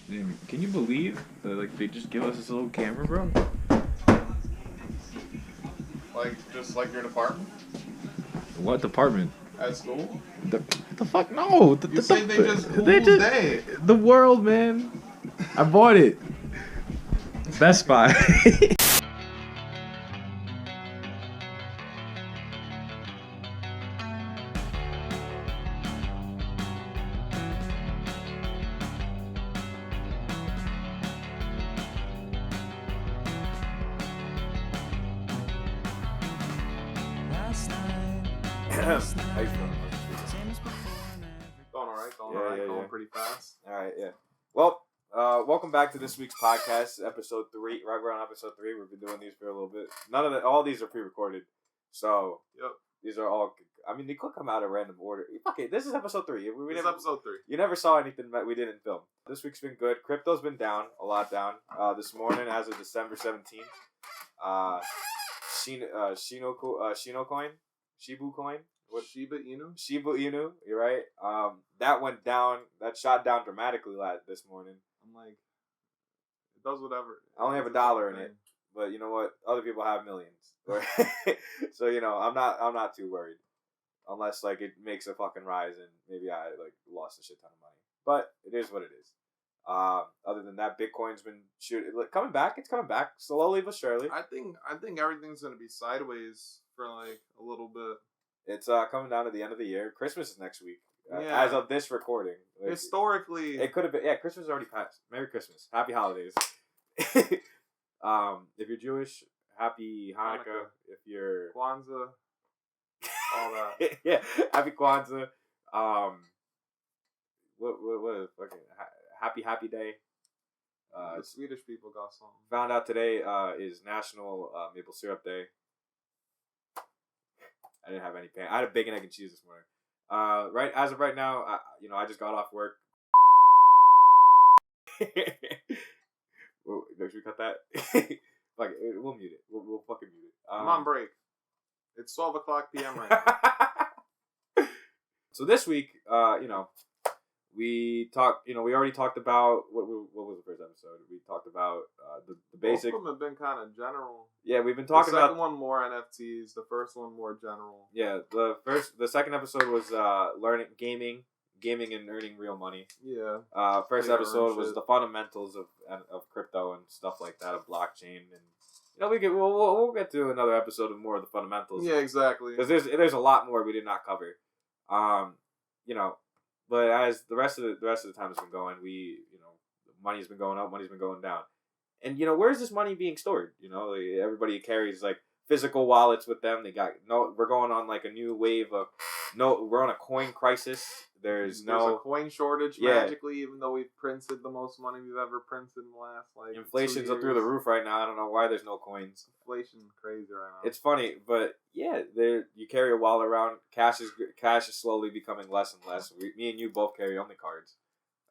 Damn, can you believe that, like, they just give us this little camera, bro? Like, just like your department? What department? At school? The fuck? No. You say they just day. The world, man. I bought it. Best Buy. How you feeling? Going alright, going pretty fast. Alright, yeah. Well, welcome back to this week's podcast, episode 3. Right, we're on episode 3. We've been doing these for a little bit. All these are pre-recorded. So, Yep. These are all, I mean, they could come out in random order. Okay, this is episode 3. This is episode 3. You never saw anything that we didn't film. This week's been good. Crypto's been down, a lot down. This morning, as of December 17th, Shino coin, Shibu coin. What? Shiba Inu? Shiba Inu, you're right. That went down. That shot down dramatically this morning. I'm like, it does whatever. I only have $1 in it, but you know what? Other people have millions, so you know I'm not too worried, unless like it makes a fucking rise and maybe I like lost a shit ton of money. But it is what it is. Other than that, Bitcoin's been coming back. It's coming back slowly but surely. I think everything's gonna be sideways for like a little bit. It's coming down to the end of the year. Christmas is next week. Yeah. As of this recording. Like, historically, it could have been. Yeah, Christmas is already passed. Merry Christmas. Happy holidays. If you're Jewish, happy Hanukkah. If you're Kwanzaa, all that. yeah, happy Kwanzaa. What is fucking happy day. The Swedish people got something. Found out today is National Maple Syrup Day. I didn't have any pain. I had a bacon, egg, and cheese this morning. As of right now, I just got off work. Should we cut that? Fuck it, we'll mute it. We'll fucking mute it. I'm on break. It's 12 o'clock p.m. right now. So this week, we talked. We already talked about what was the first episode? We talked about the basic. Both of them have been kind of general. Yeah, we've been talking about the second one more NFTs. The first one more general. Yeah, the second episode was learning gaming and earning real money. Yeah. First episode was the fundamentals of crypto and stuff like that, of blockchain, and we'll get to another episode of more of the fundamentals. Yeah, exactly. Because there's a lot more we did not cover. But as the rest of the time has been going, money's been going up, money's been going down. And, where's this money being stored? Everybody carries, like, physical wallets with them. We're going on, like, a new wave of, we're on a coin crisis. There's a coin shortage magically, even though we've printed the most money we've ever printed in the last, like, inflation's up through the roof right now. I don't know why there's no coins. Inflation's crazy right now. It's funny, but, yeah, you carry a wallet around. Cash is slowly becoming less and less. Me and you both carry only cards.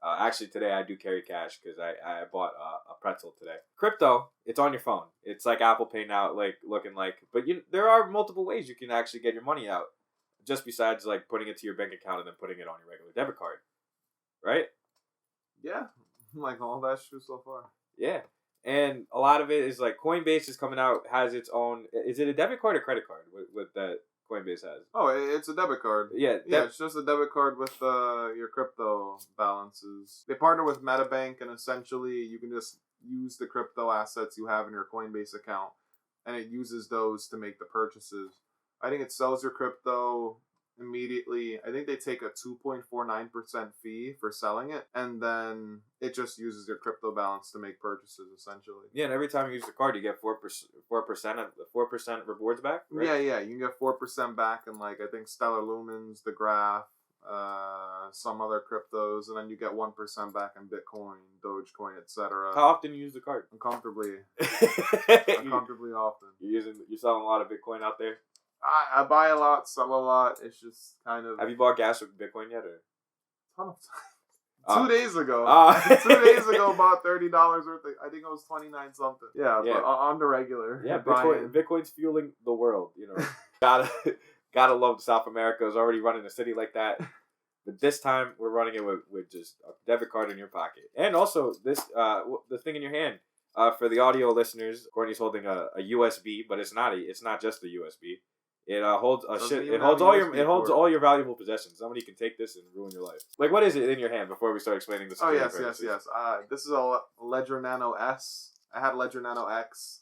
Actually, today I do carry cash because I bought a pretzel today. Crypto, it's on your phone. It's like Apple Pay now, like looking like. But there are multiple ways you can actually get your money out, just besides like putting it to your bank account and then putting it on your regular debit card, right? Yeah, like all that's true so far. Yeah, and a lot of it is like Coinbase is coming out, has its own. Is it a debit card or credit card? With that Coinbase has. Oh, it's a debit card. Yeah, it's just a debit card with your crypto balances. They partner with MetaBank, and essentially you can just use the crypto assets you have in your Coinbase account, and it uses those to make the purchases. I think it sells your crypto immediately. I think they take a 2.49% fee for selling it, and then it just uses your crypto balance to make purchases, essentially. Yeah, and every time you use the card, you get 4% rewards back. Right? Yeah, you can get 4% back in, like, I think Stellar Lumens, the Graph, some other cryptos, and then you get 1% back in Bitcoin, Dogecoin, etc. How often do you use the card? Uncomfortably often. You're selling a lot of Bitcoin out there. I buy a lot, sell a lot. It's just kind of. Have you bought gas with Bitcoin yet, or? Ton of time. 2 days ago. 2 days ago, bought $30 worth of. I think it was 29 something. Yeah. But on the regular. Yeah, Bitcoin's fueling the world. Gotta love South America is already running a city like that. But this time we're running it with just a debit card in your pocket, and also this the thing in your hand. For the audio listeners, Courtney's holding a USB, but it's not just a USB. It holds a shit. It holds all your valuable possessions. Somebody can take this and ruin your life. Like, what is it in your hand before we start explaining this? Oh yes. This is a Ledger Nano S. I had Ledger Nano X.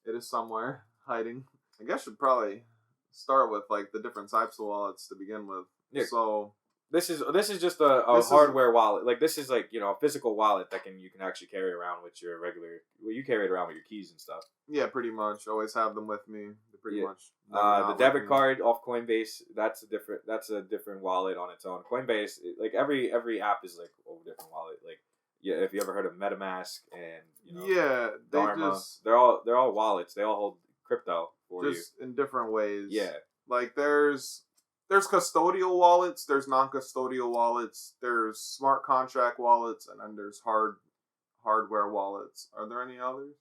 It is somewhere hiding. I guess should probably start with like the different types of wallets to begin with. Yeah. So this is just a hardware wallet. Like, this is like, a physical wallet that you can actually carry around with your regular. Well, you carry it around with your keys and stuff. Yeah, pretty much. Always have them with me. Pretty much. The debit card off Coinbase. That's a different wallet on its own. Coinbase, like every app is like a different wallet. Like, yeah, if you ever heard of MetaMask and they're all wallets. They all hold crypto for you. Just in different ways. Yeah. Like there's custodial wallets, there's non-custodial wallets, there's smart contract wallets, and then there's hardware wallets. Are there any others?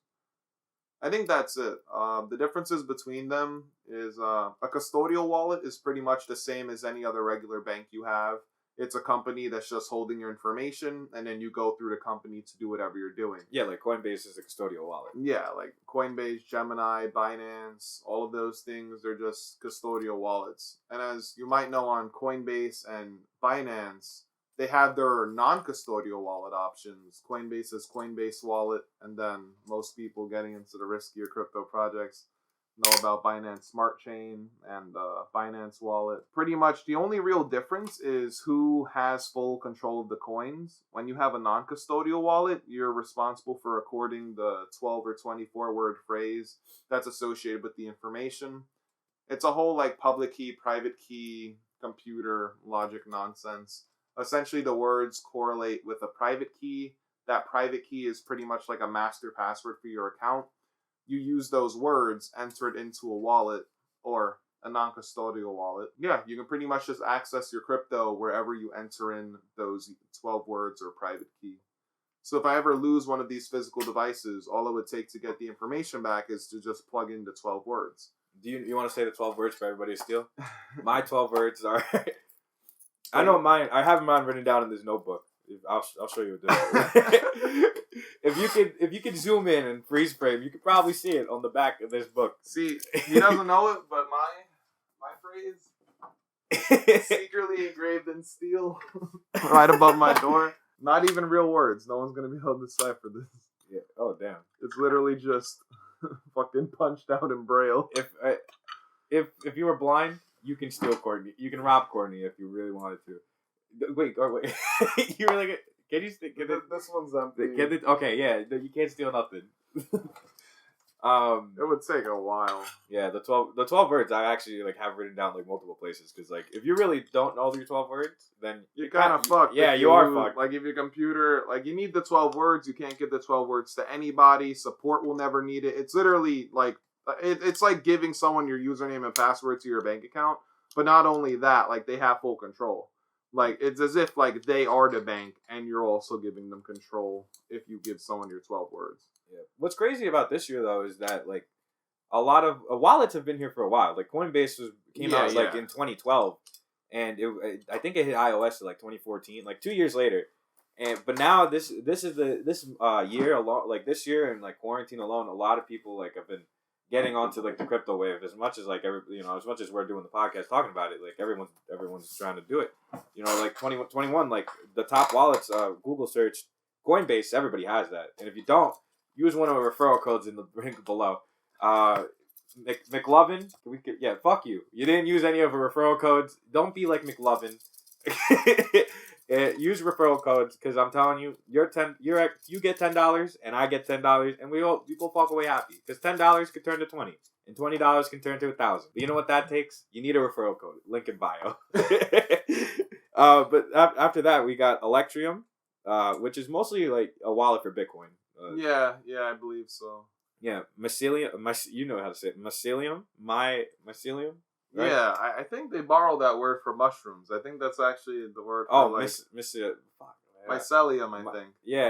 I think that's it. The differences between them is a custodial wallet is pretty much the same as any other regular bank you have. It's a company that's just holding your information, and then you go through the company to do whatever you're doing. Yeah, like Coinbase is a custodial wallet. Yeah, like Coinbase, Gemini, Binance, all of those things, they're just custodial wallets. And as you might know, on Coinbase and Binance, they have their non-custodial wallet options. Coinbase is Coinbase Wallet, and then most people getting into the riskier crypto projects know about Binance Smart Chain and Binance Wallet. Pretty much the only real difference is who has full control of the coins. When you have a non-custodial wallet, you're responsible for recording the 12 or 24 word phrase that's associated with the information. It's a whole like public key, private key, computer logic nonsense. Essentially, the words correlate with a private key. That private key is pretty much like a master password for your account. You use those words, enter it into a wallet or a non-custodial wallet. Yeah, you can pretty much just access your crypto wherever you enter in those 12 words or private key. So if I ever lose one of these physical devices, all it would take to get the information back is to just plug in the 12 words. Do you want to say the 12 words for everybody to steal? My 12 words are... I know mine. I have mine written down in this notebook. I'll show you this. If you could zoom in and freeze frame, you could probably see it on the back of this book. See, he doesn't know it, but my phrase secretly engraved in steel right above my door. Not even real words. No one's gonna be able to decipher this. Yeah. Oh damn. It's literally just fucking punched out in Braille. If you were blind, you can steal Courtney. You can rob Courtney if you really wanted to. Wait. You really can you get it? This one's empty. Get it? Okay, yeah. You can't steal nothing. It would take a while. Yeah, the 12 words I actually like have written down like multiple places because like if you really don't know your 12 words, then you're kind of fucked. Yeah, you are fucked. Like if your computer, like you need the 12 words, you can't give the 12 words to anybody. Support will never need it. It's literally like it's like giving someone your username and password to your bank account. But not only that, like they have full control. Like it's as if like they are the bank and you're also giving them control if you give someone your 12 words. Yeah. What's crazy about this year though is that like a lot of wallets have been here for a while. Like Coinbase came out like in 2012, and I think it hit iOS in like 2014, like 2 years later. But now this year alone, like this year and like quarantine alone, a lot of people like have been getting onto like the crypto wave as much as like as much as we're doing the podcast talking about it, like everyone's trying to do it. Like 2021, like the top wallets, Google search Coinbase, everybody has that. And if you don't, use one of our referral codes in the link below. McLovin, fuck you. You didn't use any of our referral codes. Don't be like McLovin. Use referral codes because I'm telling you, you get $10 and I get $10 and we go walk away happy because $10 could turn to $20 and $20 can turn to $1,000. But you know what that takes? You need a referral code. Link in bio. But after that, we got Electrium, which is mostly like a wallet for Bitcoin. Yeah, I believe so. Yeah, mycelium. You know how to say it. Mycelium. Mycelium. Right? Yeah, I think they borrowed that word for mushrooms. I think that's actually the word for mycelium, I think. Yeah.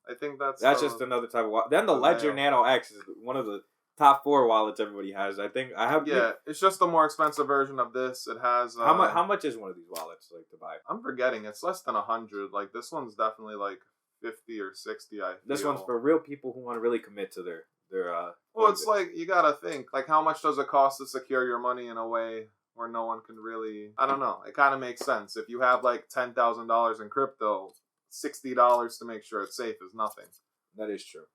I think that's just another type of wallet. Then the Ledger Nano X is one of the top 4 wallets everybody has. I think I have. Yeah, it's just a more expensive version of this. It has How much is one of these wallets like to buy? I'm forgetting. It's less than 100. Like this one's definitely like 50 or 60. This one's for real people who want to really commit to their. Well, it's like you gotta think like how much does it cost to secure your money in a way where no one can really. I don't know. It kind of makes sense if you have like $10,000 in crypto. $60 to make sure it's safe is nothing. That is true.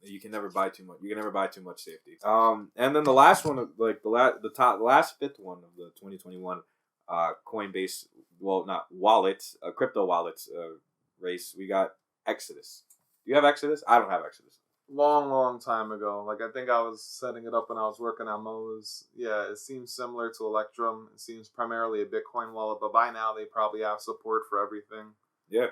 You can never buy too much. You can never buy too much safety. And then the last one, like the last 5th one of the 2021, Coinbase, well, not wallets, crypto wallets race. We got Exodus. Do you have Exodus? I don't have Exodus. Long time ago. Like I think I was setting it up when I was working at Moe's. Yeah, it seems similar to Electrium. It seems primarily a Bitcoin wallet, but by now they probably have support for everything. Yeah.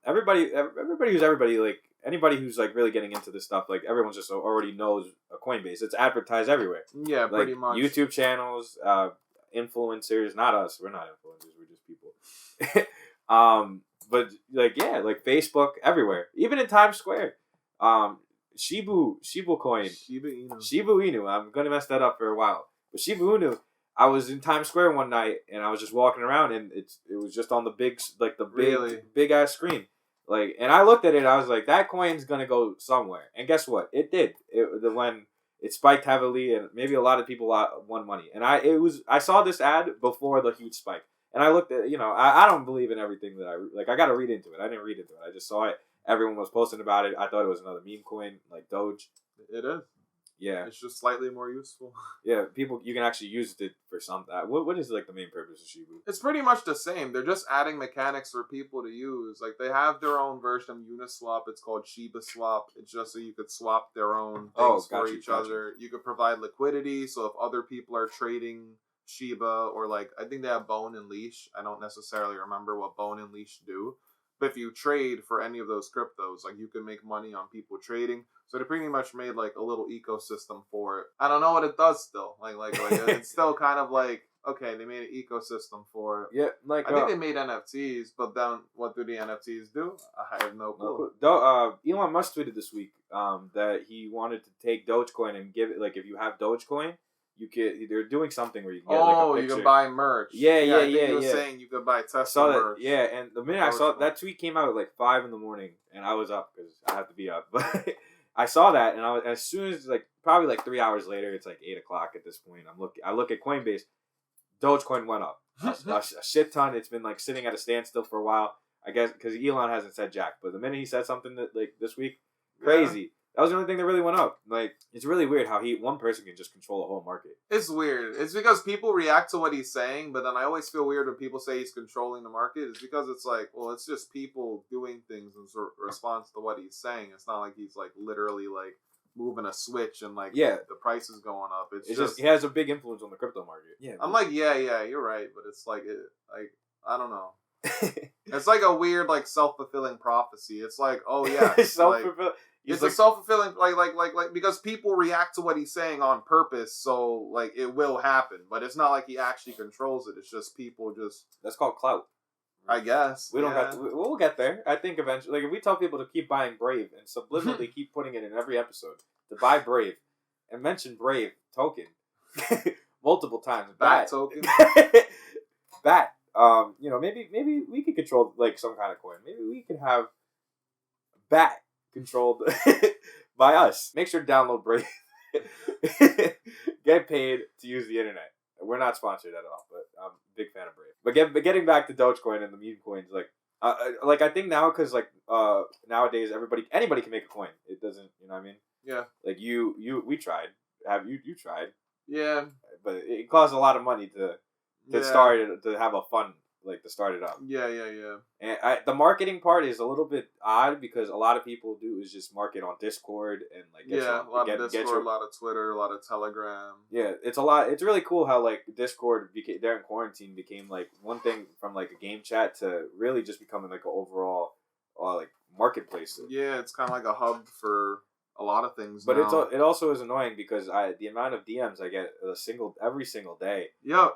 Everybody who's everybody, like anybody who's like really getting into this stuff, like everyone just already knows a Coinbase. It's advertised everywhere. Yeah, like, pretty much. YouTube channels, influencers, not us. We're not influencers. We're just people. But like yeah, like Facebook, everywhere, even in Times Square. Shiba coin. Shiba Inu. I'm gonna mess that up for a while. But Shiba Inu, I was in Times Square one night and I was just walking around and it was just on the big ass screen. Like, and I looked at it and I was like, that coin's gonna go somewhere. And guess what? It did. When it spiked heavily and maybe a lot of people won money. And I saw this ad before the huge spike. And I looked at, I don't believe in everything that I got to read into it. I didn't read into it. I just saw it. Everyone was posting about it. I thought it was another meme coin like Doge. It is. Yeah. It's just slightly more useful. Yeah, you can actually use it for something. What is like the main purpose of Shiba? It's pretty much the same. They're just adding mechanics for people to use. Like they have their own version of Uniswap. It's called Shiba Swap. It's just so you could swap their own things for each other. You could provide liquidity. So if other people are trading Shiba or like I think they have Bone and Leash. I don't necessarily remember what Bone and Leash do. But if you trade for any of those cryptos, like you can make money on people trading. So they pretty much made like a little ecosystem for it. I don't know what it does still. Like it's still kind of like okay, they made an ecosystem for it. Yeah, like I think they made NFTs, but then what do the NFTs do? I have no clue. Elon Musk tweeted this week that he wanted to take Dogecoin and give it like if you have Dogecoin. They're doing something where you can get like a picture. You can buy merch. Yeah. You were saying you could buy Tesla merch. Yeah, and the minute I saw that tweet came out at like 5 a.m, and I was up because I have to be up. But I saw that, and as soon as like probably like 3 hours later, it's like 8 o'clock at this point. I look at Coinbase, Dogecoin went up a shit ton. It's been like sitting at a standstill for a while. I guess because Elon hasn't said jack, but the minute he said something that like this week, crazy. Yeah. That was the only thing that really went up. Like, it's really weird how one person can just control a whole market. It's weird. It's because people react to what he's saying, but then I always feel weird when people say he's controlling the market. It's because it's like, well, it's just people doing things in response to what he's saying. It's not like he's like literally like moving a switch and like the price is going up. It's just he has a big influence on the crypto market. Yeah, I'm like, yeah, you're right, but it's like I don't know. It's like a weird like self-fulfilling prophecy. It's like, oh yeah, self-fulfilling. It's like, a self-fulfilling, like because people react to what he's saying on purpose, so like it will happen. But it's not like he actually controls it. It's just people just. That's called clout. I guess we don't have to. We'll get there. I think eventually, like if we tell people to keep buying Brave and subliminally keep putting it in every episode to buy Brave and mention Brave token multiple times. Bat token. Bat. Maybe we could control like some kind of coin. Maybe we could have Bat. Controlled by us. Make sure to download Brave. Get paid to use the internet. We're not sponsored at all, but I'm a big fan of Brave. But getting back to Dogecoin and the meme coins, like I think now because like nowadays anybody can make a coin. It doesn't, you know what I mean? Yeah. Like we tried. Have you tried? Yeah. But it costs a lot of money to start it, to have a fund. Like to start it up. Yeah. And the marketing part is a little bit odd because a lot of people do is just market on Discord and like a lot of Discord, a lot of Twitter, a lot of Telegram. Yeah, it's a lot. It's really cool how like Discord during quarantine became like one thing from like a game chat to really just becoming like an overall like marketplace. Yeah, it's kind of like a hub for a lot of things. But now. it also is annoying because the amount of DMs I get every single day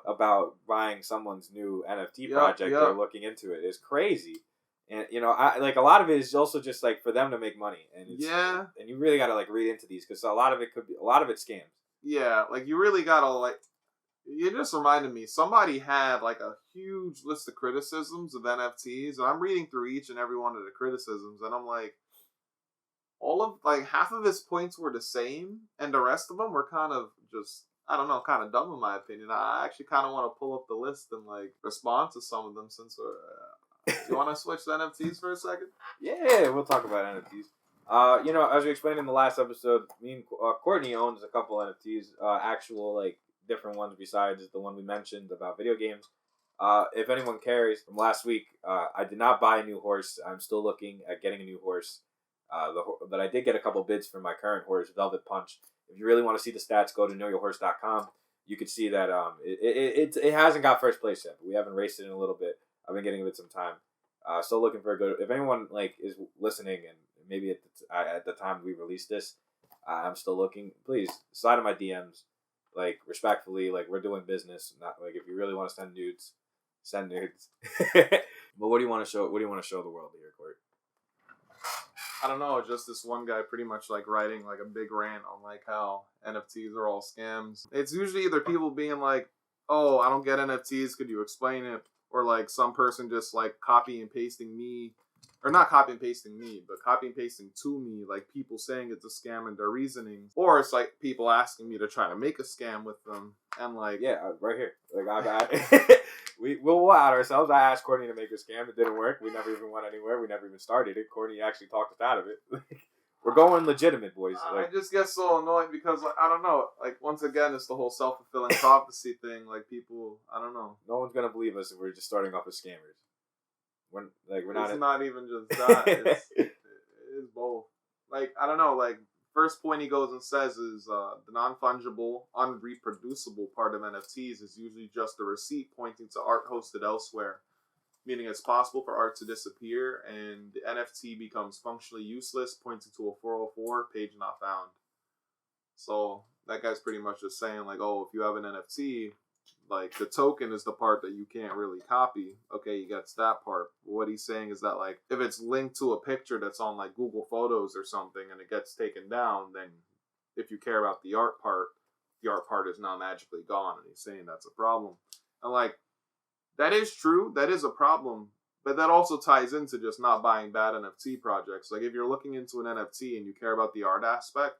about buying someone's new NFT project or looking into it is crazy. And I like a lot of it is also just like for them to make money, and and you really got to like read into these because a lot of it's scams. Yeah, like you really gotta like. You just reminded me. Somebody had like a huge list of criticisms of NFTs, and I'm reading through each and every one of the criticisms, and I'm like, all of like half of his points were the same, and the rest of them were kind of just I don't know, kind of dumb in my opinion. I actually kind of want to pull up the list and like respond to some of them since we're. You want to switch to NFTs for a second? Yeah, we'll talk about NFTs. As we explained in the last episode, me and Courtney owns a couple NFTs, actual like different ones besides the one we mentioned about video games. If anyone cares, from last week, I did not buy a new horse. I'm still looking at getting a new horse. But I did get a couple bids for my current horse, Velvet Punch. If you really want to see the stats, go to knowyourhorse.com. You can see that it hasn't got first place yet, but we haven't raced it in a little bit. I've been getting it some time. Still looking for a good. If anyone like is listening and maybe at the time we release this, I'm still looking. Please slide in my DMs, like respectfully. Like we're doing business. Not like if you really want to send nudes, send nudes. But what do you want to show? What do you want to show the world here, Court? I don't know. Just this one guy pretty much like writing like a big rant on like how NFTs are all scams. It's usually either people being like, "Oh, I don't get NFTs. Could you explain it?" Or like some person just like copy and pasting me, or not copy and pasting me, but copy and pasting to me, like people saying it's a scam and their reasoning. Or it's like people asking me to try to make a scam with them. And like, yeah, right here. Like we'll out ourselves. I asked Courtney to make a scam. It didn't work. We never even went anywhere. We never even started it. Courtney actually talked us out of it. We're going legitimate, boys. I just get so annoyed because like, I don't know. Like once again, it's the whole self-fulfilling prophecy thing. Like people, I don't know. No one's gonna believe us if we're just starting off as scammers. We're not. It's not even just that. It's both. Like I don't know. Like first point he goes and says is the non-fungible, unreproducible part of NFTs is usually just a receipt pointing to art hosted elsewhere. Meaning it's possible for art to disappear and the NFT becomes functionally useless, pointing to a 404 page not found. So that guy's pretty much just saying like, oh, if you have an NFT, like the token is the part that you can't really copy. Okay, he gets that part. But what he's saying is that like if it's linked to a picture that's on like Google Photos or something and it gets taken down, then if you care about the art part is now magically gone. And he's saying that's a problem. And like, that is true. That is a problem. But that also ties into just not buying bad NFT projects. Like if you're looking into an NFT and you care about the art aspect,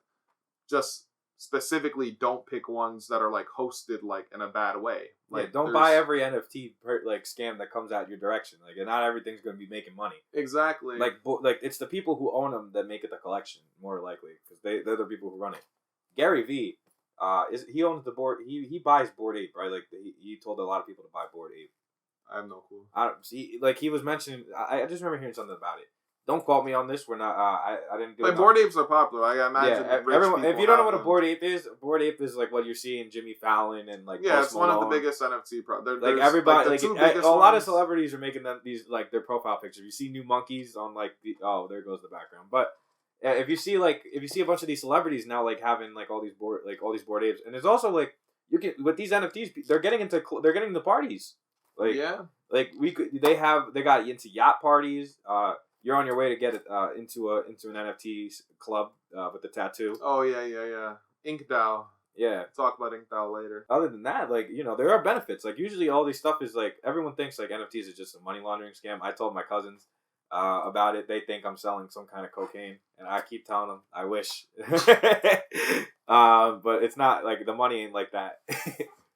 just specifically don't pick ones that are like hosted like in a bad way. Like yeah, don't buy every NFT like scam that comes out your direction. Like not everything's going to be making money. Exactly. Like it's the people who own them that make it the collection more likely because they're the people who run it. Gary V, he owns the board. He buys Bored Ape, right? Like he told a lot of people to buy Bored Ape. I have no clue. I don't see. Like he was mentioning, I just remember hearing something about it. Don't quote me on this. We're not. I didn't do. Like Bored Apes are popular. I imagine. Yeah, everyone. If you don't know what a Bored Ape is like what you're seeing Jimmy Fallon and like. Yeah, it's one of the biggest NFT. Like everybody, like a lot of celebrities are making them these like their profile pictures. You see new monkeys on like there goes the background. But if you see a bunch of these celebrities now like having like all these Bored Apes, and there's also like you can with these NFTs they're getting into parties. Like yeah, like they got into yacht parties. You're on your way to get it into an NFT club with the tattoo. Oh yeah. InkDAO. Yeah. Talk about InkDAO later. Other than that, like there are benefits. Like usually all this stuff is like everyone thinks like NFTs is just a money laundering scam. I told my cousins about it. They think I'm selling some kind of cocaine, and I keep telling them I wish. But it's not like the money ain't like that.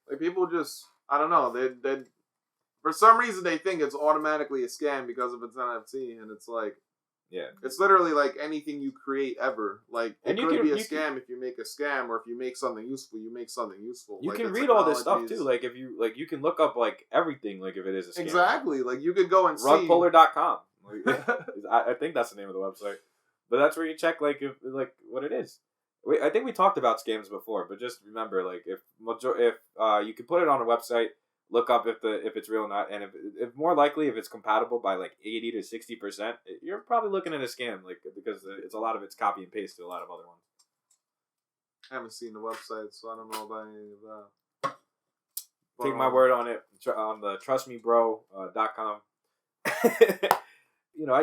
Like people just I don't know they for some reason they think it's automatically a scam because of its NFT, and it's like yeah, it's literally like anything you create ever. Like it could be a scam if you make a scam, or if you make something useful, you make something useful. You like, can read all this stuff too. Like if you can look up like everything. Like if it is a scam. Exactly. Like you could go and rugpuller.com. Like, I think that's the name of the website, but that's where you check like if like what it is. I think we talked about scams before, but just remember like if you can put it on a website. Look up if it's real or not, and if more likely if it's compatible by like 80 to 60%, you're probably looking at a scam, like because it's a lot of it's copy and paste to a lot of other ones. I haven't seen the website, so I don't know about any of that. Take my word on it on the trustmebro.com.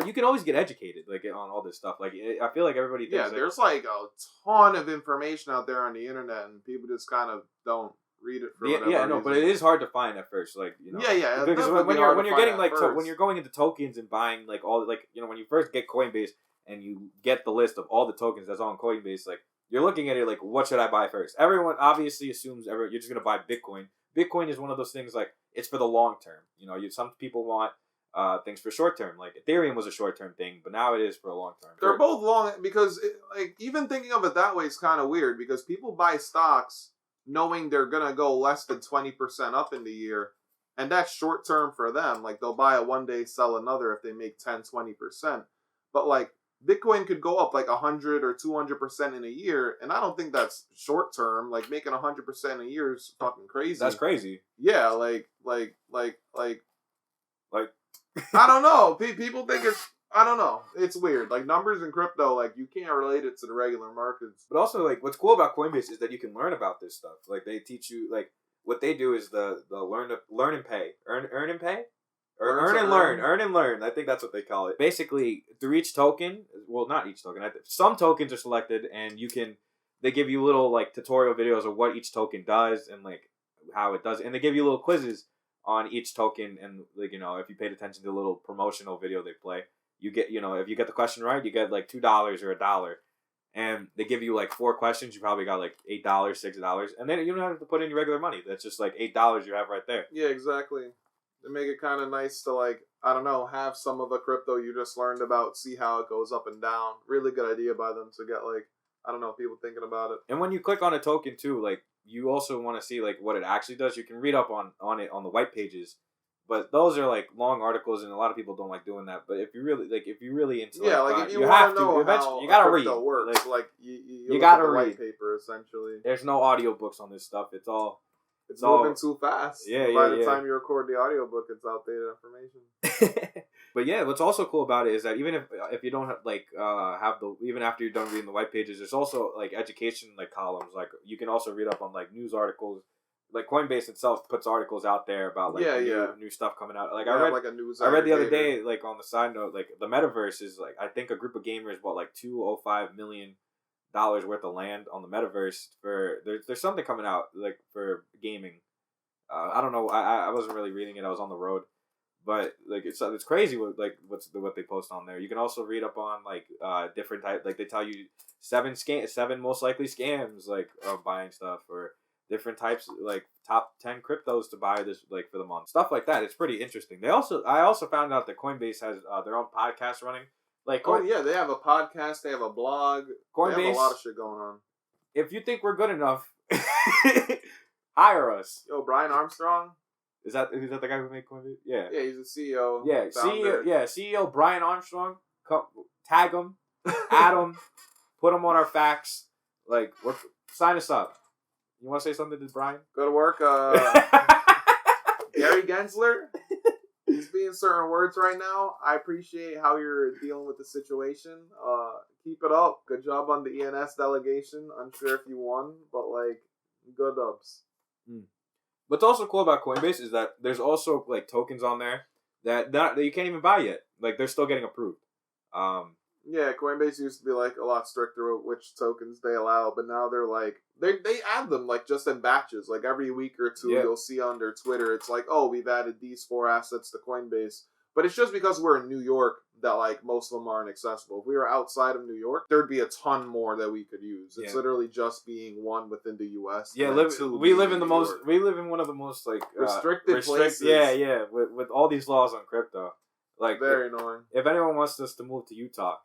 you can always get educated like on all this stuff. Like I feel like everybody thinks Yeah, there's like a ton of information out there on the internet, and people just kind of don't read it for whatever reason. But it is hard to find at first. Like Yeah. Because when you're getting like when you're going into tokens and buying like all like when you first get Coinbase and you get the list of all the tokens that's on Coinbase, like you're looking at it like, what should I buy first? Everyone obviously assumes you're just gonna buy Bitcoin. Bitcoin is one of those things like it's for the long term. Some people want things for short term. Like Ethereum was a short term thing, but now it is for a long term. They're both long because even thinking of it that way is kind of weird because people buy stocks knowing they're gonna go less than 20% up in the year, and that's short term for them. Like they'll buy it one day, sell another if they make 10-20%. But like Bitcoin could go up like 100 or 200% in a year, and I don't think that's short term. Like making 100% a year is fucking crazy. That's crazy. Yeah, like I don't know. People think I don't know. It's weird. Like numbers in crypto, like you can't relate it to the regular markets. But also, like what's cool about Coinbase is that you can learn about this stuff. Like they teach you, like what they do is the learn and pay, earn and pay, or earn and learn. I think that's what they call it. Basically, through each token, well, not each token. Some tokens are selected, and they give you little like tutorial videos of what each token does and like how it does, and they give you little quizzes on each token, and like if you paid attention to the little promotional video they play, you get if you get the question right, you get like $2 or $1, and they give you like 4 questions, you probably got like $8, $6, and then you don't have to put in your regular money. That's just like $8 you have right there. Yeah, exactly. They make it kind of nice to like I don't know have some of the crypto you just learned about, see how it goes up and down. Really good idea by them to get like I don't know people thinking about it. And when you click on a token too, like you also want to see like what it actually does. You can read up on it on the white pages, but those are like long articles, and a lot of people don't like doing that. But if you really into if you want to know how you gotta read. Works, you gotta read read white paper essentially. There's no audiobooks on this stuff. It's moving too fast. By the time you record the audiobook, it's outdated information. But yeah, what's also cool about it is that even if you don't have even after you're done reading the white pages, there's also like education like columns. Like you can also read up on like news articles. Like Coinbase itself puts articles out there about like new stuff coming out. Like I read the other day like on the side note like the metaverse is like I think a group of gamers bought like $205 million worth of land on the metaverse for there's something coming out like for gaming. I don't know. I wasn't really reading it. I was on the road. But like it's crazy what they post on there. You can also read up on like different type, like they tell you 7 most likely scams like of buying stuff, or different types like top 10 cryptos to buy this like for the month, stuff like that. It's pretty interesting. I also found out that Coinbase has their own podcast running. Like they have a podcast, they have a blog, Coinbase, they have a lot of shit going on. If you think we're good enough, hire us. Yo, Brian Armstrong. Is that the guy who made Coinbase? Yeah. Yeah, he's the CEO. Yeah, CEO Brian Armstrong. Tag him, add him, put him on our facts. Like, sign us up. You want to say something to Brian? Go to work. Gary Gensler. He's being certain words right now. I appreciate how you're dealing with the situation. Keep it up. Good job on the ENS delegation. Unsure if you won, but like, good ups. What's also cool about Coinbase is that there's also like tokens on there that you can't even buy yet. Like they're still getting approved. Yeah, Coinbase used to be like a lot stricter with which tokens they allow, but now they're like they add them like just in batches. Like every week or two, you'll see on their Twitter, it's like, oh, we've added these 4 assets to Coinbase. But it's just because we're in New York that like most of them aren't accessible. If we were outside of New York, there'd be a ton more that we could use. It's literally just being one within the U.S. Yeah, we live in one of the most like restricted places. Yeah, with all these laws on crypto. Like very annoying. If anyone wants us to move to Utah,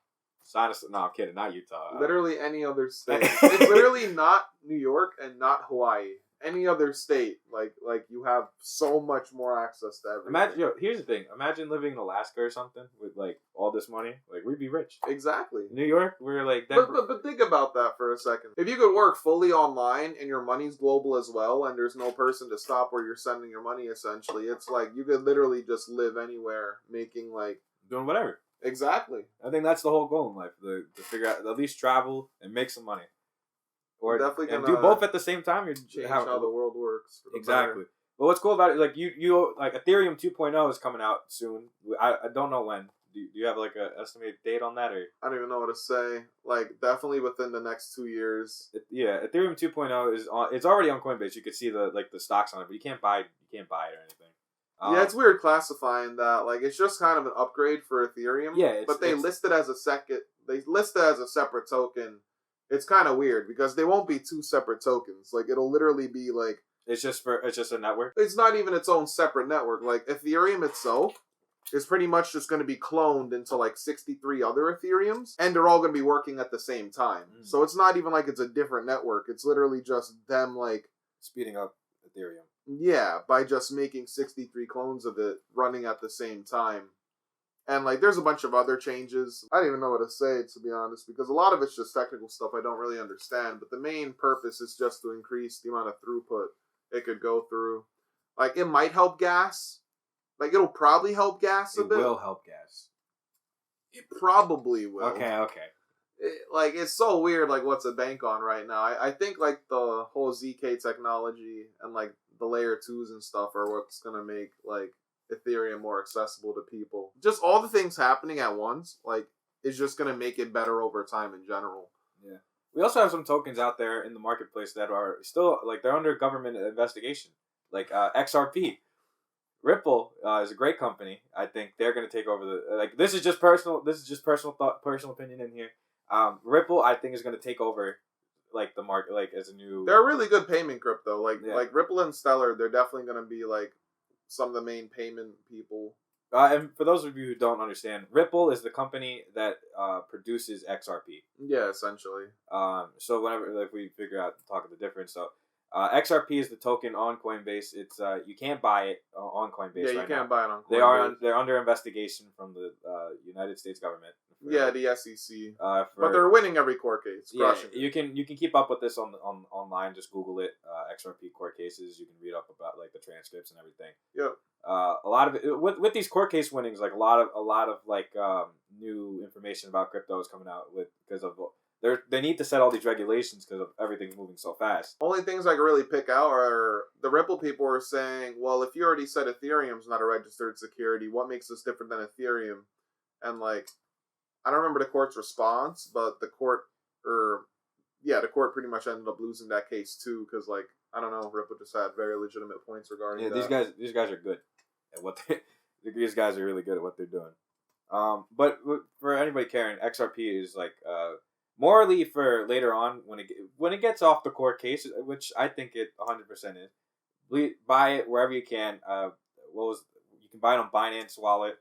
sign us. No, I'm kidding. Not Utah. Literally any other state. It's literally not New York and not Hawaii. Any other state, like you have so much more access to everything. Here's the thing. Imagine living in Alaska or something with like all this money. Like we'd be rich. Exactly. New York, we're like. But think about that for a second. If you could work fully online and your money's global as well, and there's no person to stop where you're sending your money, essentially, it's like you could literally just live anywhere, making like doing whatever. Exactly. I think that's the whole goal in life: to figure out at least travel and make some money. Or definitely and do both at the same time. Change how the world works. Exactly. But what's cool about it, like you like Ethereum 2.0 is coming out soon. I don't know when. Do you have like a estimated date on that, or? I don't even know what to say. Like, definitely within the next 2 years. Ethereum 2.0 is on. It's already on Coinbase. You could see the stocks on it, but you can't buy it or anything. Yeah, it's weird classifying that. Like, it's just kind of an upgrade for Ethereum. Yeah, but they list it as a second. They list it as a separate token. It's kind of weird because they won't be two separate tokens. Like, it'll literally be like it's just a network. It's not even its own separate network. Like, Ethereum itself is pretty much just going to be cloned into like 63 other Ethereums, and they're all going to be working at the same time. So it's not even like it's a different network. It's literally just them like speeding up Ethereum. Yeah, by just making 63 clones of it running at the same time. And like there's a bunch of other changes. I don't even know what to say, to be honest, because a lot of it's just technical stuff I don't really understand. But the main purpose is just to increase the amount of throughput it could go through. Like, it might help gas. Like, it'll probably help gas a bit. It will help gas. It probably will. Okay. It's so weird, like, what's a bank on right now. I think, like, the whole ZK technology and, like, the layer 2s and stuff are what's going to make, like, Ethereum more accessible to people. Just all the things happening at once, like, is just going to make it better over time in general. Yeah. We also have some tokens out there in the marketplace that are still, like, they're under government investigation. Like, XRP. Ripple is a great company. I think they're going to take over this is just personal opinion in here. Ripple, I think, is going to take over, like, the market, like, as a new... They're a really good payment crypto. Like Ripple and Stellar, they're definitely going to be, like, some of the main payment people. And for those of you who don't understand, Ripple is the company that produces XRP. Yeah, essentially. So whenever, like, we figure out, talk of the difference, so XRP is the token on Coinbase. It's you can't buy it on Coinbase. Yeah, you can't buy it on Coinbase. They're under investigation from the United States government. The SEC. But they're winning every court case. Yeah, you can keep up with this on online. Just Google it. XRP court cases. You can read up about, like, the transcripts and everything. Yep. A lot of it with these court case winnings, like a lot of like new information about crypto is coming out because of they need to set all these regulations because of everything's moving so fast. Only things I can really pick out are the Ripple people are saying, well, if you already said Ethereum's not a registered security, what makes this different than Ethereum? And, like, I don't remember the court's response, but the court pretty much ended up losing that case too, because, like, I don't know, Ripple just had very legitimate points regarding that. These guys are good at what these guys are really good at what they're doing. But for anybody caring, XRP is like morally for later on when it gets off the court case, which I think it 100% is. Buy it wherever you can. You can buy it on Binance Wallet.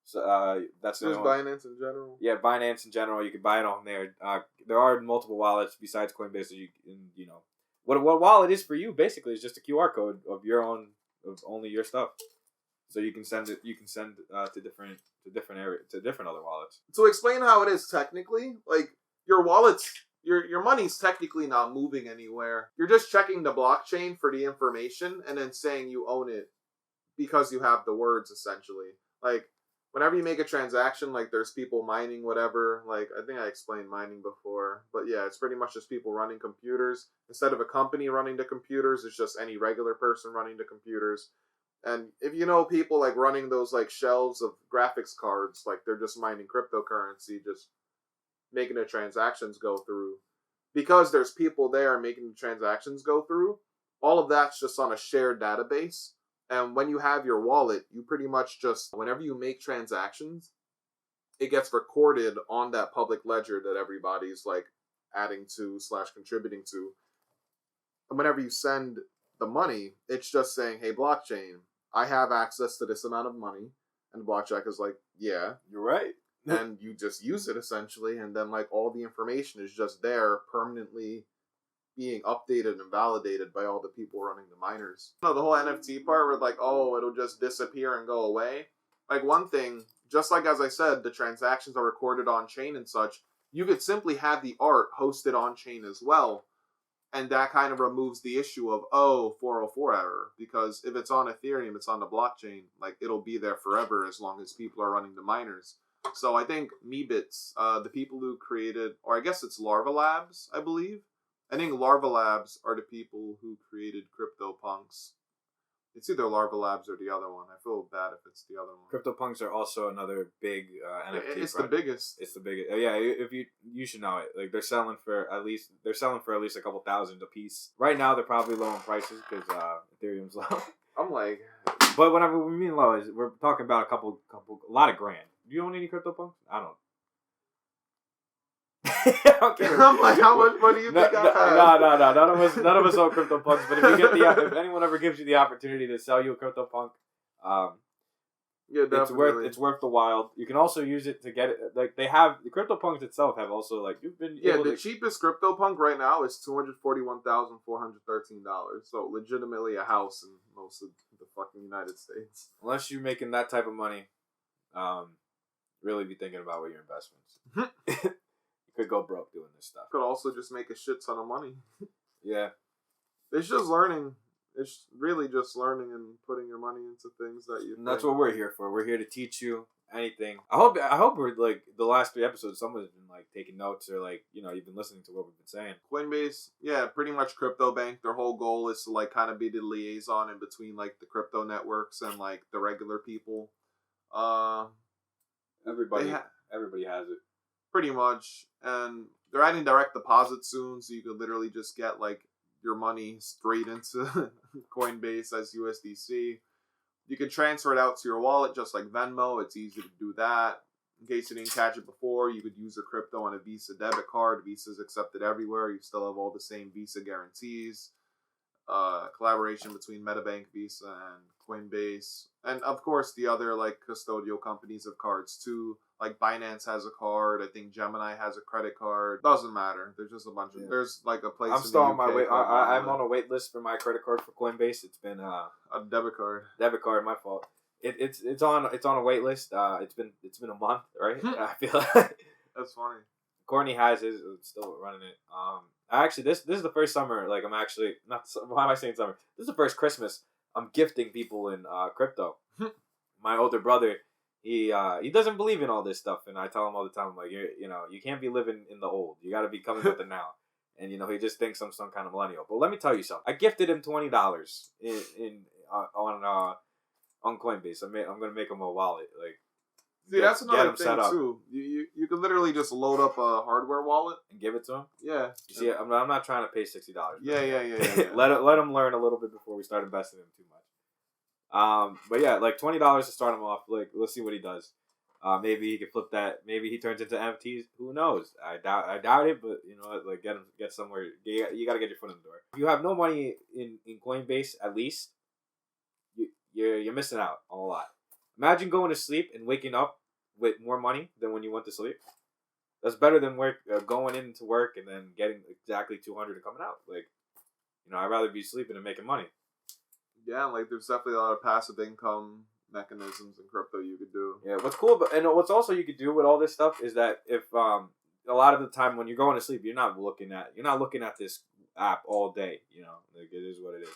So that's just Binance in general. Yeah, Binance in general. You can buy it on there. There are multiple wallets besides Coinbase. What wallet is for you basically is just a QR code of your own, of only your stuff. So you can send it. You can send to different other wallets. So explain how it is technically. Like, your wallets, your money's technically not moving anywhere. You're just checking the blockchain for the information and then saying you own it because you have the words, essentially. Like, whenever you make a transaction, like, there's people mining whatever. Like, I think I explained mining before. But yeah, it's pretty much just people running computers. Instead of a company running the computers, it's just any regular person running the computers. And if you know people, like, running those, like, shelves of graphics cards, like, they're just mining cryptocurrency, just making the transactions go through. Because there's people there making the transactions go through, all of that's just on a shared database. And when you have your wallet, you pretty much just, whenever you make transactions, it gets recorded on that public ledger that everybody's, like, adding to / contributing to. And whenever you send the money, it's just saying, hey, blockchain, I have access to this amount of money. And the blockchain is like, yeah, you're right. And you just use it, essentially. And then, like, all the information is just there permanently being updated and validated by all the people running the miners. The whole NFT part where, like, oh, it'll just disappear and go away. Like, one thing, just like as I said, the transactions are recorded on chain and such, you could simply have the art hosted on chain as well. And that kind of removes the issue of, 404 error. Because if it's on Ethereum, it's on the blockchain. Like, it'll be there forever as long as people are running the miners. So I think Meebits, the people who created, or I guess it's Larva Labs, I believe. I think Larva Labs are the people who created CryptoPunks. It's either Larva Labs or the other one. I feel bad if it's the other one. CryptoPunks are also another big NFT. It's the biggest. It's the biggest. Yeah, if you should know it. Like they're selling for at least a couple thousand a piece. Right now they're probably low in prices because Ethereum's low. I'm like, but whenever we mean low, is we're talking about a lot of grand. Do you own any CryptoPunks? I don't. I'm like, how much money do you think I have? No. None of us own CryptoPunks. But if anyone ever gives you the opportunity to sell you a CryptoPunk, yeah, definitely. it's worth the while. You can also use it to get it. Like they have the CryptoPunks itself have also like you've been cheapest CryptoPunk right now is $241,413. So legitimately a house in most of the fucking United States. Unless you're making that type of money, really be thinking about what your investments. Could go broke doing this stuff. Could also just make a shit ton of money. Yeah. It's just learning. It's really just learning and putting your money into things that you. And that's what we're here for. We're here to teach you anything. I hope we're like the last 3 episodes. Someone's been like taking notes or like you've been listening to what we've been saying. Coinbase, yeah, pretty much crypto bank. Their whole goal is to like kind of be the liaison in between like the crypto networks and like the regular people. Everybody has it. Pretty much, and they're adding direct deposit soon, so you could literally just get like your money straight into Coinbase as USDC. You can transfer it out to your wallet just like Venmo. It's easy to do that. In case you didn't catch it before, you could use your crypto on a Visa debit card. Visa's accepted everywhere. You still have all the same Visa guarantees. Collaboration between MetaBank, Visa, and Coinbase, and of course the other like custodial companies of cards too. Like Binance has a card. I think Gemini has a credit card. Doesn't matter. There's just a bunch of. There's like a place. I'm still on my way. I'm on a wait list for my credit card for Coinbase. It's been a debit card. Debit card, my fault. It's on a wait list. It's been a month, right? I feel like that's funny. Courtney has his. Still running it. Actually, this is the first summer. Like I'm actually not. Why am I saying summer? This is the first Christmas I'm gifting people in crypto. My older brother, he doesn't believe in all this stuff, and I tell him all the time, like you can't be living in the old. You got to be coming with the now. And he just thinks I'm some kind of millennial. But let me tell you something. I gifted him $20 on Coinbase. I'm gonna make him a wallet. Like, see, that's another thing too. You can literally just load up a hardware wallet and give it to him. Yeah. You see, I'm not trying to pay $60. Yeah. Let him learn a little bit before we start investing in him too much. But yeah, like $20 to start him off. Like, let's see what he does. Maybe he can flip that. Maybe he turns into NFTs. Who knows? I doubt it. But like get somewhere. You got to get your foot in the door. If you have no money in Coinbase, at least you're missing out on a lot. Imagine going to sleep and waking up with more money than when you went to sleep. That's better than going into work and then getting exactly $200 and coming out. Like, I'd rather be sleeping and making money. Yeah, like there's definitely a lot of passive income mechanisms in crypto you could do. Yeah, what's cool, and what's also you could do with all this stuff is that if a lot of the time when you're going to sleep, you're not looking at this app all day. Like it is what it is.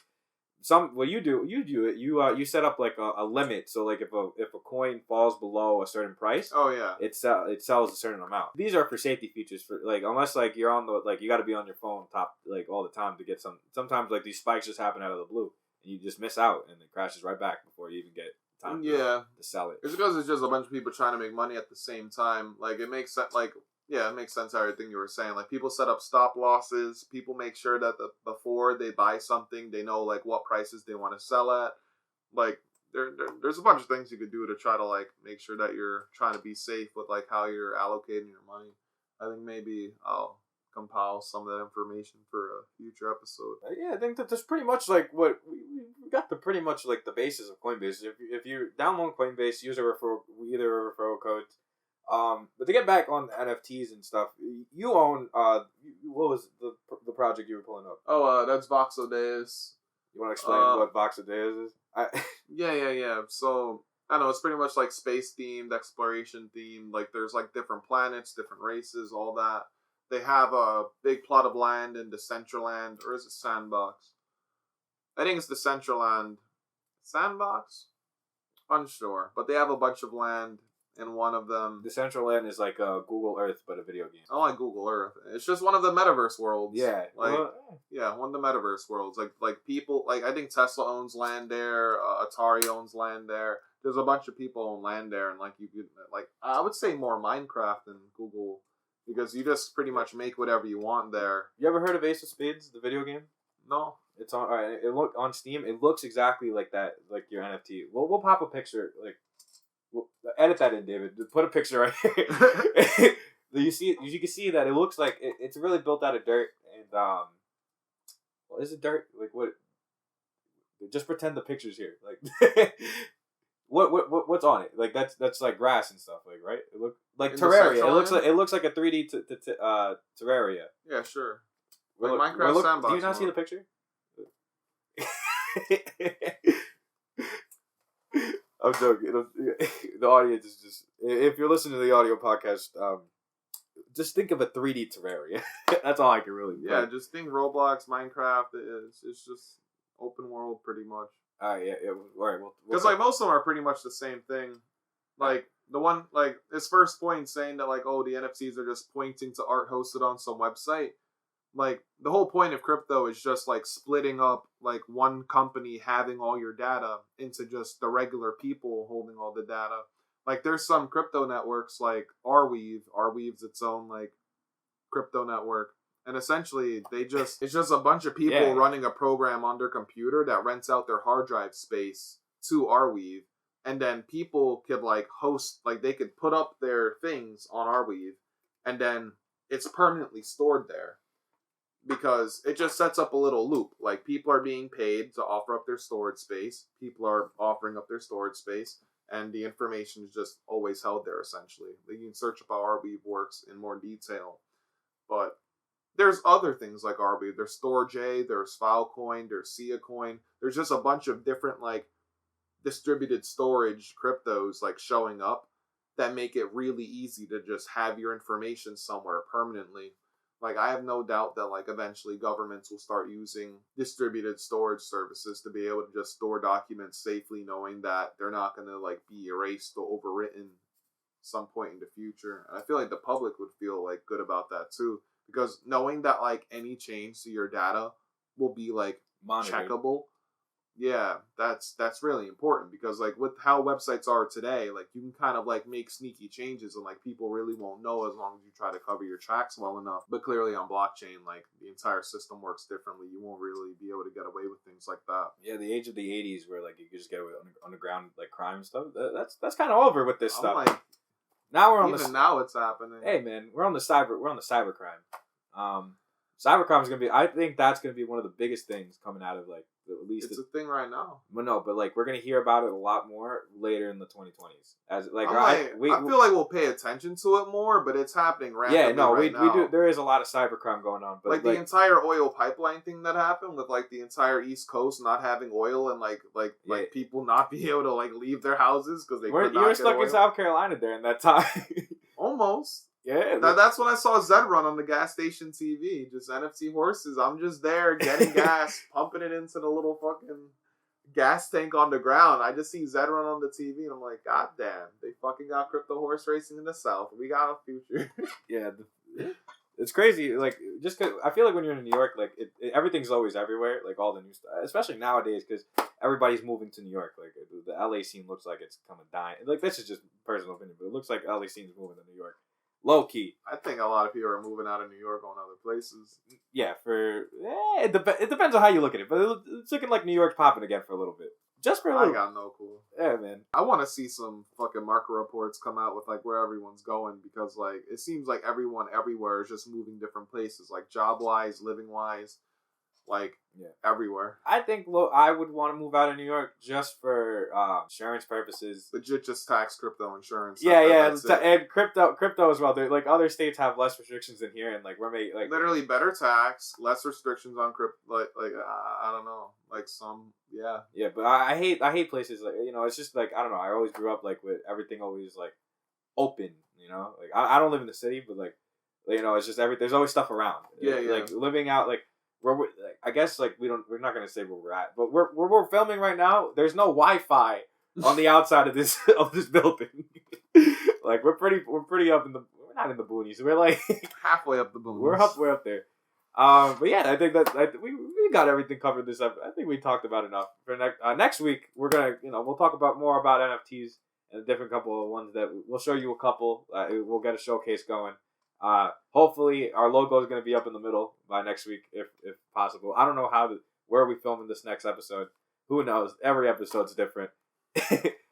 You set up like a limit. So like if a coin falls below a certain price, oh yeah, it sells a certain amount. These are for safety features for like unless like you're on the like you got to be on your phone top like all the time to get some. Sometimes like these spikes just happen out of the blue and you just miss out and it crashes right back before you even get time to sell it. It's because it's just a bunch of people trying to make money at the same time. Like it makes sense. Like yeah, it makes sense. Everything you were saying. Like people set up stop losses. People make sure that before they buy something, they know like what prices they want to sell at. Like there's a bunch of things you could do to try to like make sure that you're trying to be safe with like how you're allocating your money. I think maybe I'll compile some of that information for a future episode. Yeah, I think that that's pretty much like what we got the pretty much like the basis of Coinbase. If you download Coinbase, use either a referral code. But to get back on NFTs and stuff, you own what was the project you were pulling up? Oh, that's Voxel Deus. You want to explain what Voxel Deus is? Yeah. So I don't know. It's pretty much like space themed, exploration themed. Like there's like different planets, different races, all that. They have a big plot of land in Decentraland, or is it Sandbox? I think it's Decentraland. Sandbox? Unsure. But they have a bunch of land in one of them. Decentraland is like Google Earth, but a video game. I don't like Google Earth. It's just one of the metaverse worlds. Yeah, like one of the metaverse worlds. Like people, like I think Tesla owns land there. Atari owns land there. There's a bunch of people own land there, and like you could like I would say more Minecraft than Google because you just pretty much make whatever you want there. You ever heard of Ace of Spades, the video game? No. It's on. It look on Steam. It looks exactly like that, like your NFT. We'll pop a picture. Like, we'll edit that in, David. Put a picture right here. You can see that it looks like it's really built out of dirt and well, is it dirt? Like what? Just pretend the picture's here. Like, what's on it? Like that's like grass and stuff. Like right? It look like Terraria. It looks like a 3D Terraria. Yeah, sure. Like Minecraft Sandbox. Do you not see the picture? I'm joking. The audience is just... If you're listening to the audio podcast, just think of a 3D Terraria. That's all I can really... Yeah, just think Roblox, Minecraft. It's just open world pretty much. Yeah. All right, because like most of them are pretty much the same thing. Like the one, like his first point saying that like, oh, the NFTs are just pointing to art hosted on some website. Like, the whole point of crypto is just, like, splitting up, like, one company having all your data into just the regular people holding all the data. Like, there's some crypto networks, like Arweave. Arweave's its own, like, crypto network. And essentially, it's just a bunch of people running a program on their computer that rents out their hard drive space to Arweave. And then people could, like, host, like, they could put up their things on Arweave. And then it's permanently stored there. Because it just sets up a little loop. Like, people are being paid to offer up their storage space. People are offering up their storage space. And the information is just always held there, essentially. You can search up how Arweave works in more detail. But there's other things like Arweave. There's StorageA, there's Filecoin, there's SiaCoin. There's just a bunch of different, like, distributed storage cryptos, like, showing up that make it really easy to just have your information somewhere permanently. Like, I have no doubt that, like, eventually governments will start using distributed storage services to be able to just store documents safely, knowing that they're not going to, like, be erased or overwritten some point in the future. And I feel like the public would feel, like, good about that, too. Because knowing that, like, any change to your data will be, like, monitored. Checkable. Yeah, that's really important because, like, with how websites are today, like, you can kind of, like, make sneaky changes and, like, people really won't know as long as you try to cover your tracks well enough. But clearly on blockchain, like, the entire system works differently. You won't really be able to get away with things like that. Yeah, the age of the 80s where, like, you could just get away with underground, like, crime and stuff, that's kind of over with this stuff. Like, now we're on now it's happening. Hey, man, we're on the cybercrime. Cybercrime is gonna be. I think that's gonna be one of the biggest things coming out of like at least. It's a thing right now. But no, but like we're gonna hear about it a lot more later in the 2020s. As like I feel like we'll pay attention to it more, but it's happening rapidly. Yeah, we do. There is a lot of cybercrime going on, but like the entire oil pipeline thing that happened with like the entire East Coast not having oil and like people not being able to like leave their houses because they could not you were stuck in South Carolina during that time. Almost. Yeah, that's when I saw Zed run on the gas station TV. Just NFT horses. I'm just there getting gas, pumping it into the little fucking gas tank on the ground. I just see Zed run on the TV, and I'm like, God damn, they fucking got crypto horse racing in the South. We got a future. Yeah, it's crazy. Like, just 'cause I feel like when you're in New York, like everything's always everywhere. Like all the new stuff, especially nowadays, because everybody's moving to New York. Like the LA scene looks like it's coming dying. Like this is just personal opinion, but it looks like LA scene's moving to New York. Low key. I think a lot of people are moving out of New York going other places. Yeah, it depends on how you look at it. But it's looking like New York's popping again for a little bit. Just for a little. I got no clue. Yeah, man. I want to see some fucking market reports come out with like where everyone's going because like it seems like everyone everywhere is just moving different places, like job wise, living wise, like everywhere. I think I would want to move out of New York just for insurance purposes. Legit, just tax crypto insurance. And crypto as well. Like other states have less restrictions than here, and like we're making like literally better tax, less restrictions on crypto. Like I don't know, like some but I hate places like it's just like I don't know. I always grew up like with everything always like open. Like I don't live in the city, but like it's just there's always stuff around. Like living out like. I guess like we're not gonna say where we're at, but we're filming right now. There's no Wi-Fi on the outside of this building. Like we're pretty up in the. We're not in the boonies. We're like halfway up the boonies. We're up there. But yeah, I think we got everything covered this episode. I think we talked about enough. For next week, we're gonna we'll talk about more about NFTs and a different couple of ones that we'll show you a couple. We'll get a showcase going. Hopefully our logo is gonna be up in the middle by next week if possible. I don't know where are we filming this next episode. Who knows? Every episode's different.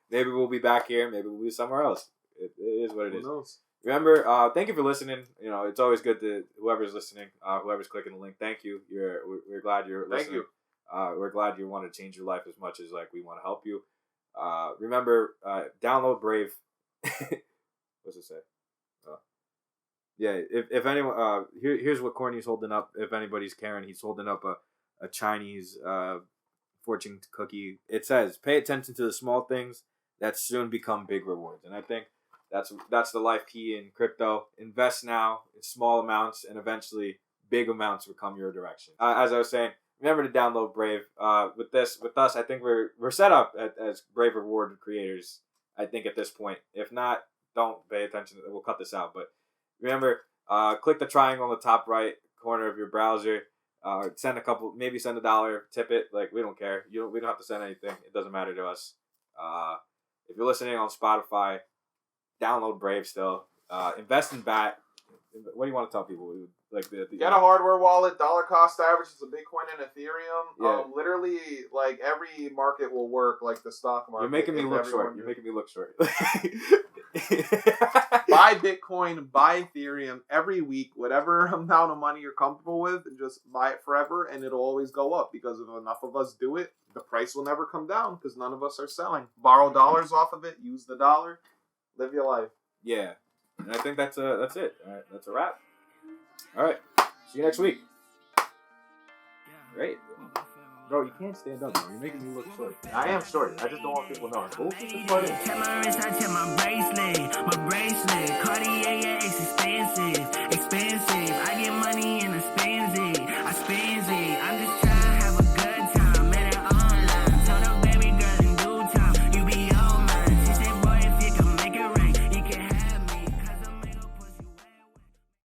Maybe we'll be back here. Maybe we'll be somewhere else. It is what it is. Who knows? Remember, thank you for listening. It's always good to whoever's listening, whoever's clicking the link. Thank you. We're glad you're listening. Thank you. We're glad you want to change your life as much as we want to help you. Remember, download Brave. What's it say? Yeah. If anyone, here's what Corny's holding up. If anybody's caring, he's holding up a Chinese fortune cookie. It says, "Pay attention to the small things that soon become big rewards." And I think that's the life key in crypto. Invest now in small amounts, and eventually big amounts will come your direction. As I was saying, remember to download Brave. With us, I think we're set up as Brave reward creators. I think at this point, if not, don't pay attention. We'll cut this out. But remember, click the triangle in the top right corner of your browser. Send $1, tip it. We don't care. We don't have to send anything. It doesn't matter to us. If you're listening on Spotify, download Brave still. Invest in BAT. What do you want to tell people? Get a hardware wallet. Dollar cost average is a Bitcoin and Ethereum. Yeah. Literally, every market will work like the stock market. You're making me look short. Buy Bitcoin, buy Ethereum every week, whatever amount of money you're comfortable with, and just buy it forever, and it'll always go up because if enough of us do it, the price will never come down because none of us are selling. Borrow dollars off of it, use the dollar, live your life. Yeah, and I think that's it. All right, that's a wrap. All right, see you next week. Great. Bro, you can't stand up, bro. You're making me look short. I am short. I just don't want people knowing. Go keep this part in. Check my wrist, I check my bracelet. My bracelet. Cartier, yeah, it's expensive.